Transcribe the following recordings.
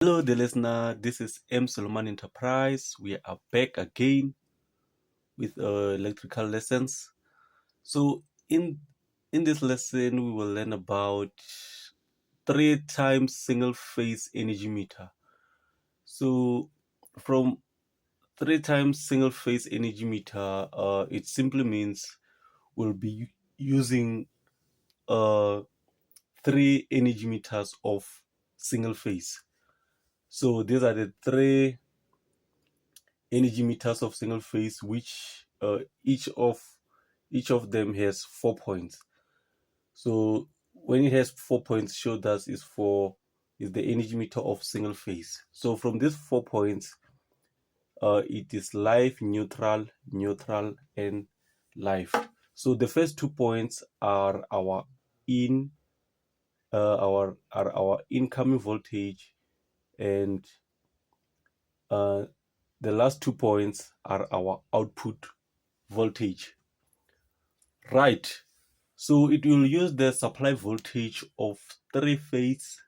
Hello, dear listener. This is M. Solomon Enterprise. We are back again with electrical lessons. So, in this lesson, we will learn about 3 times single phase energy meter. So, from 3 times single phase energy meter, it simply means we'll be using 3 energy meters of single phase. So, these are the 3 energy meters of single phase, which each of them has 4 points. So when it has 4 points, show that is the energy meter of single phase. So from these 4 points, it is live, neutral, and live. So the first 2 points are our incoming voltage, and the last 2 points are our output voltage. Right. So it will use the supply voltage of 3 phase,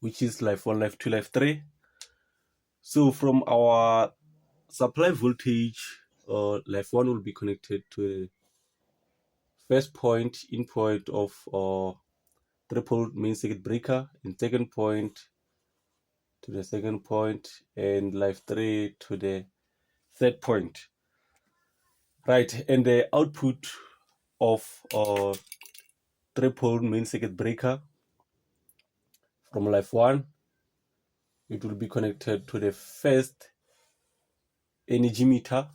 which is live 1, live 2, live 3. So from our supply voltage, live 1 will be connected to the first point, in point of 3-pole main circuit breaker, and second point to the second point, and live 3 to the third point. Right, and the output of 3-pole main circuit breaker from live 1, it will be connected to the first energy meter,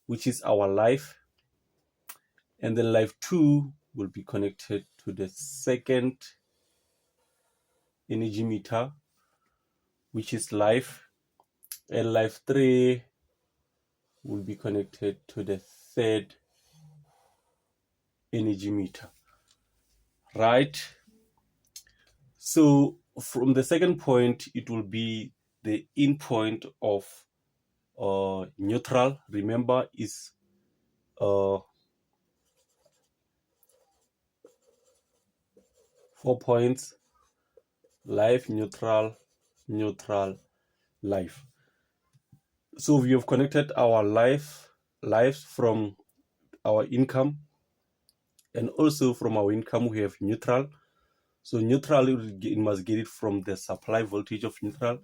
which is our live, and then live 2 will be connected to the second energy meter, which is live, and live 3 will be connected to the third energy meter. Right. So from the second point, it will be the in point of neutral. Remember, is 4 points: live, neutral, live. So we have connected our lives from our income, and also from our income we have neutral. So neutral, it must get it from the supply voltage of neutral.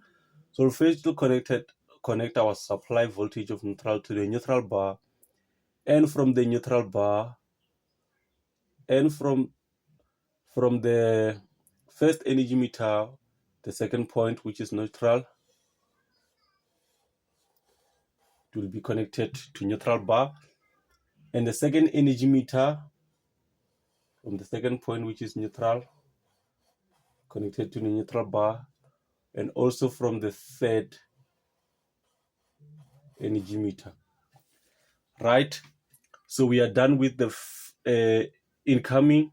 So first to connect our supply voltage of neutral to the neutral bar, and from the neutral bar, and from the first energy meter, the second point, which is neutral, it will be connected to neutral bar, and the second energy meter from the second point, which is neutral, connected to the neutral bar, and also from the third energy meter. Right. So we are done with the incoming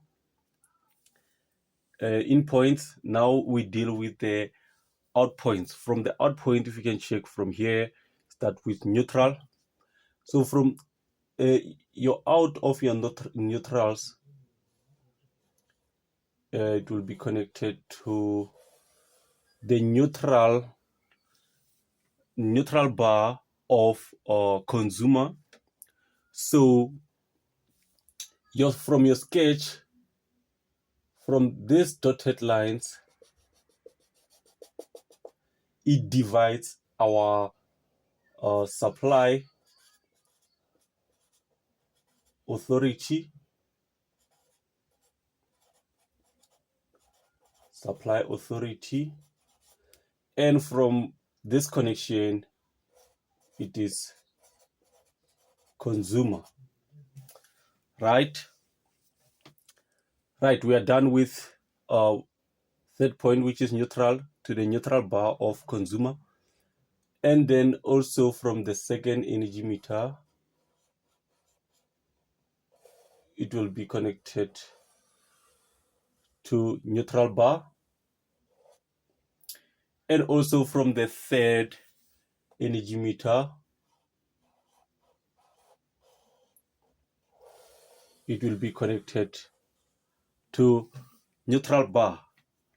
in points. Now we deal with the out points. From the out point, if you can check from here, start with neutral. So from your out of your neutrals, it will be connected to the neutral bar of consumer. So from your sketch, from these dotted lines, it divides our supply authority, and from this connection, it is consumer. Right. We are done with third point, which is neutral, to the neutral bar of consumer, and then also from the second energy meter, it will be connected to neutral bar, and also from the third energy meter, it will be connected to neutral bar.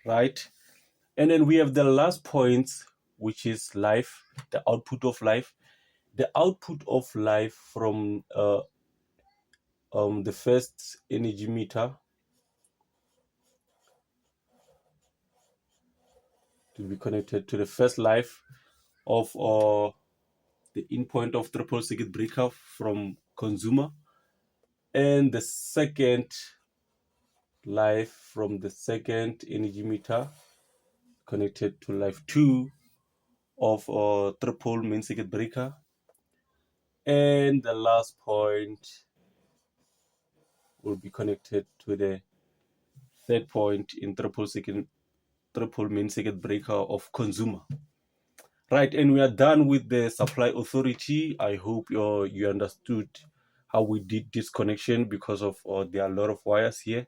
Right. And then we have the last point, which is life, the output of life. The output of life from the first energy meter to be connected to the first life of the in point of triple circuit breaker from consumer, and the second life from the second energy meter connected to life 2 of triple main circuit breaker, and the last point will be connected to the third point in triple main circuit breaker of consumer. Right, and we are done with the supply authority. I hope you understood how we did this connection, because of there are a lot of wires here.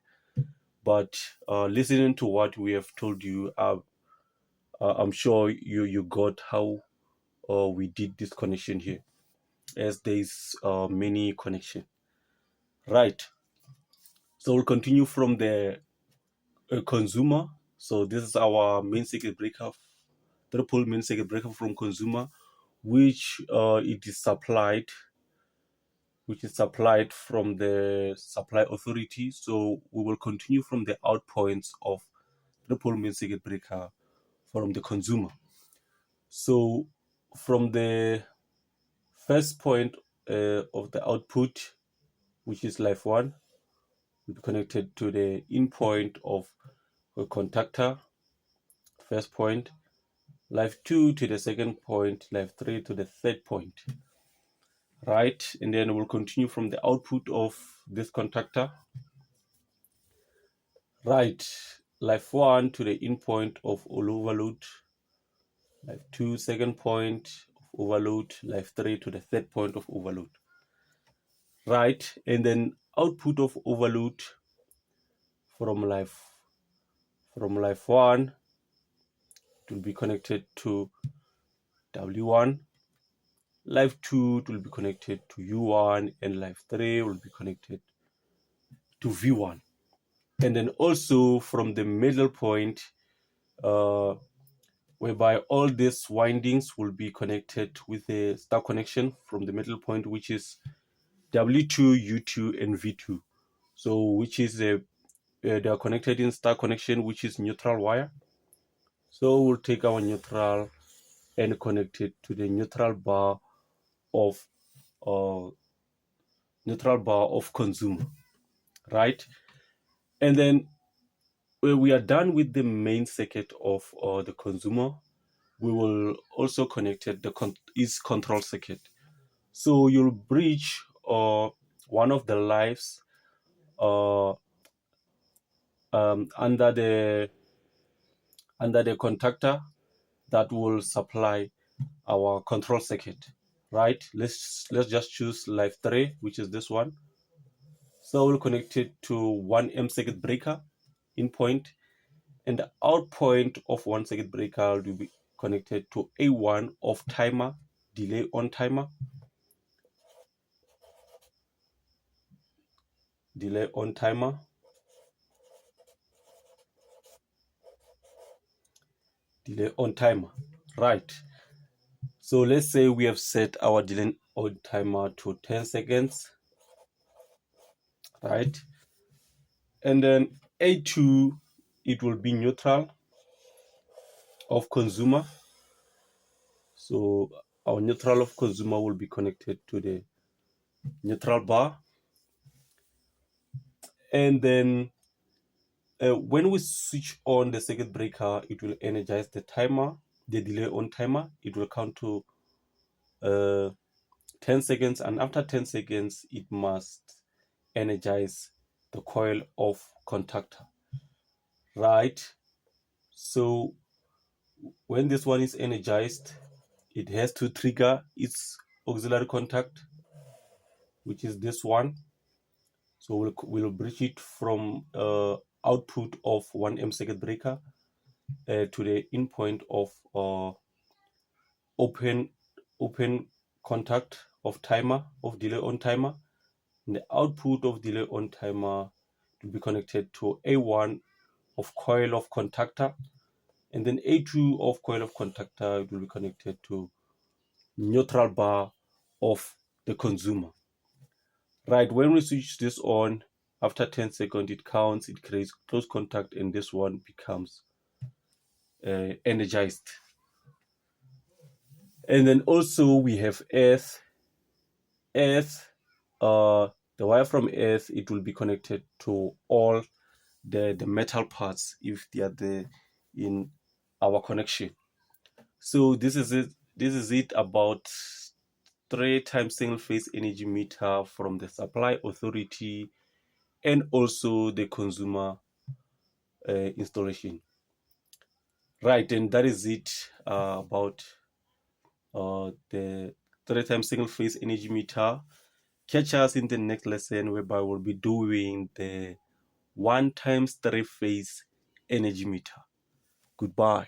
But listening to what we have told you, I'm sure you got how we did this connection here, as there is many connection. Right. So we'll continue from the consumer. So this is our main circuit breaker, triple main circuit breaker from consumer, which it is supplied, from the supply authority. So we will continue from the outpoints of triple main circuit breaker from the consumer. So from the first point of the output, which is life 1, will be connected to the in point of a contactor, first point, life 2 to the second point, life 3 to the third point. Right, and then we'll continue from the output of this contactor. Right, life 1 to the in point of all overload, life 2 second point of overload, life 3 to the third point of overload. Right, and then output of overload from life 1 it will be connected to W1, life 2 will be connected to U1, and life 3 will be connected to V1. And then also from the middle point, whereby all these windings will be connected with a star connection from the middle point, which is W2, U2, and V2. So which is they are connected in star connection, which is neutral wire. So we'll take our neutral and connect it to the neutral bar of consumer, right? And then when we are done with the main circuit of the consumer, we will also connect it is control circuit. So you'll bridge one of the lives under the contactor that will supply our control circuit. Right, let's just choose life 3, which is this one. So we'll connect it to 1 circuit breaker in point, and the out point of 1 circuit breaker will be connected to A1 of timer, delay on timer, right? So let's say we have set our delay on timer to 10 seconds, right? And then A2, it will be neutral of consumer. So our neutral of consumer will be connected to the neutral bar. And then when we switch on the circuit breaker, it will energize the timer, the delay on timer. It will count to 10 seconds, and after 10 seconds, it must energize the coil of contactor, right? So when this one is energized, it has to trigger its auxiliary contact, which is this one. So we'll bridge it from output of 1 circuit breaker to the in point of open contact of timer, of delay on timer. And the output of delay on timer will be connected to A1 of coil of contactor, And then A2 of coil of contactor, it will be connected to neutral bar of the consumer. Right, when we switch this on, after 10 seconds, it counts, it creates close contact, and this one becomes energized. And then also we have earth. The wire from earth, it will be connected to all the metal parts if they are there in our connection. So this is it about 3 times single phase energy meter from the supply authority and also the consumer installation. Right, and that is it about the 3 times single phase energy meter. Catch us in the next lesson, whereby we'll be doing the 1 times 3 phase energy meter. Goodbye.